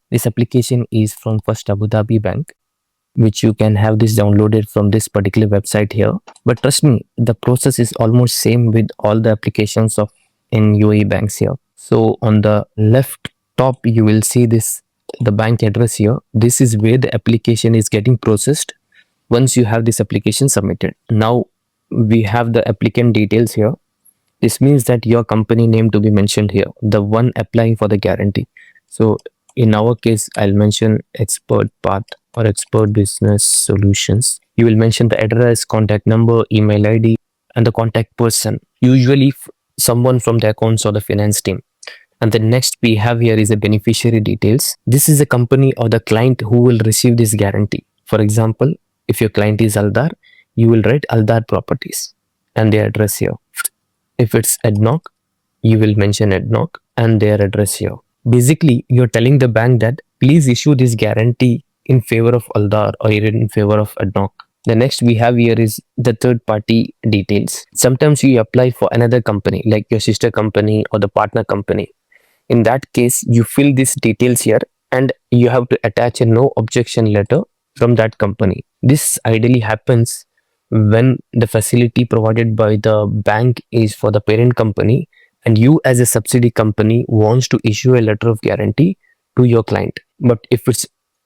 This application is from First Abu Dhabi Bank, which you can have this downloaded from this particular website here. But trust me, the process is almost same with all the applications of in UAE banks here. So on the left top, you will see this the bank address here. This is where the application is getting processed once you have this application submitted. Now we have the applicant details here. This means that your company name to be mentioned here, the one applying for the guarantee. So in our case, I'll mention Expert Path or Expert Business Solutions. You will mention the address, contact number, email ID, and the contact person, usually someone from the accounts or the finance team. And the next we have here is the beneficiary details. This is the company or the client who will receive this guarantee. For example, if your client is Aldar, you will write Aldar Properties and their address here. If it's ADNOC, you will mention ADNOC and their address here. Basically, you're telling the bank that please issue this guarantee in favor of Aldar or in favor of ADNOC. The next we have here is the third party details. Sometimes you apply for another company like your sister company or the partner company. In that case, you fill these details here and you have to attach a no objection letter from that company. This ideally happens when the facility provided by the bank is for the parent company and you as a subsidy company wants to issue a letter of guarantee to your client. But if it's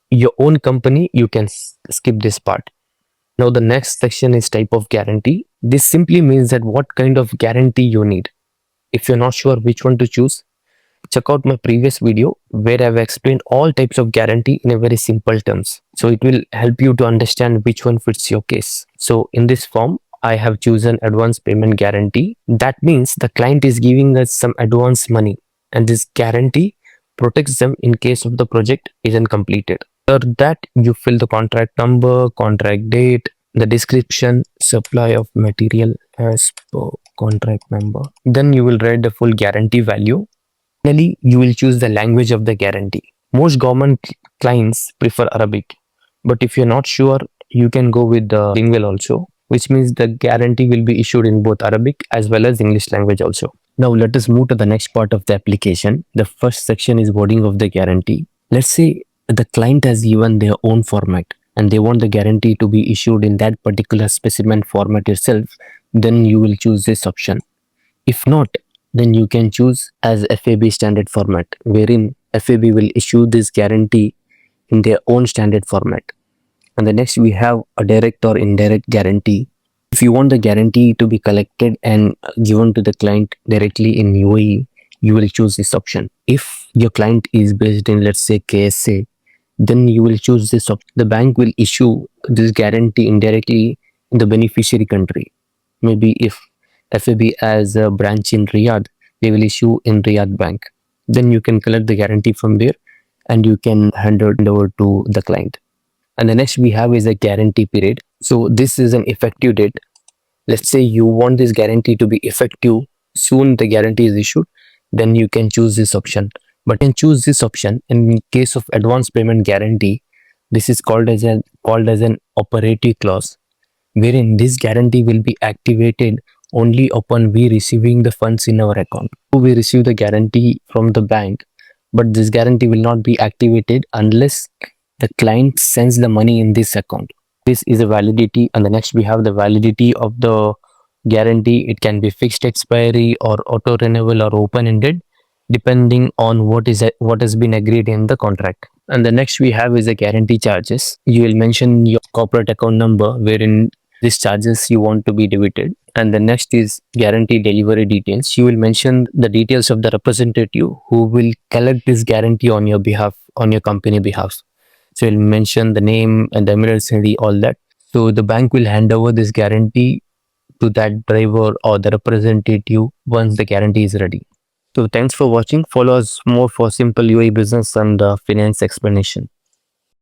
your own company, you can skip this part. Now the next section is type of guarantee. This simply means that what kind of guarantee you need. If you're not sure which one to choose, check out my previous video where I've explained all types of guarantee in a very simple terms. So it will help you to understand which one fits your case. So in this form, I have chosen advance payment guarantee. That means the client is giving us some advance money and this guarantee protects them in case of the project isn't completed. After that, you fill the contract number, contract date, the description, supply of material as per contract number. Then you will write the full guarantee value. Finally, you will choose the language of the guarantee. Most government clients prefer Arabic, but if you're not sure, you can go with the lingual also, which means the guarantee will be issued in both Arabic as well as English language also. Now let us move to the next part of the application. The first section is wording of the guarantee. Let's say the client has given their own format and they want the guarantee to be issued in that particular specimen format itself, then you will choose this option. If not, then you can choose as FAB standard format, wherein FAB will issue this guarantee in their own standard format. And the next we have a direct or indirect guarantee. If you want the guarantee to be collected and given to the client directly in UAE, you will choose this option. If your client is based in, let's say, KSA, then you will choose this option. The bank will issue this guarantee indirectly in the beneficiary country. Maybe if FAB as a branch in Riyadh, they will issue in Riyadh Bank. Then you can collect the guarantee from there and you can hand it over to the client. And the next we have is a guarantee period. So this is an effective date. Let's say you want this guarantee to be effective soon the guarantee is issued, then you can choose this option. But you can choose this option in case of advance payment guarantee. This is called as an operative clause, wherein this guarantee will be activated only upon we receiving the funds in our account. We receive the guarantee from the bank, but this guarantee will not be activated unless the client sends the money in this account. This is a validity, and the next we have the validity of the guarantee. It can be fixed expiry or auto renewal or open ended, depending on what has been agreed in the contract. And the next we have is the guarantee charges. You will mention your corporate account number wherein these charges you want to be debited. And the next is guarantee delivery details. You will mention the details of the representative who will collect this guarantee on your behalf, on your company behalf. So you'll mention the name and the Emirates ID, all that. So the bank will hand over this guarantee to that driver or the representative once the guarantee is ready. So thanks for watching. Follow us more for simple UAE business and finance explanation.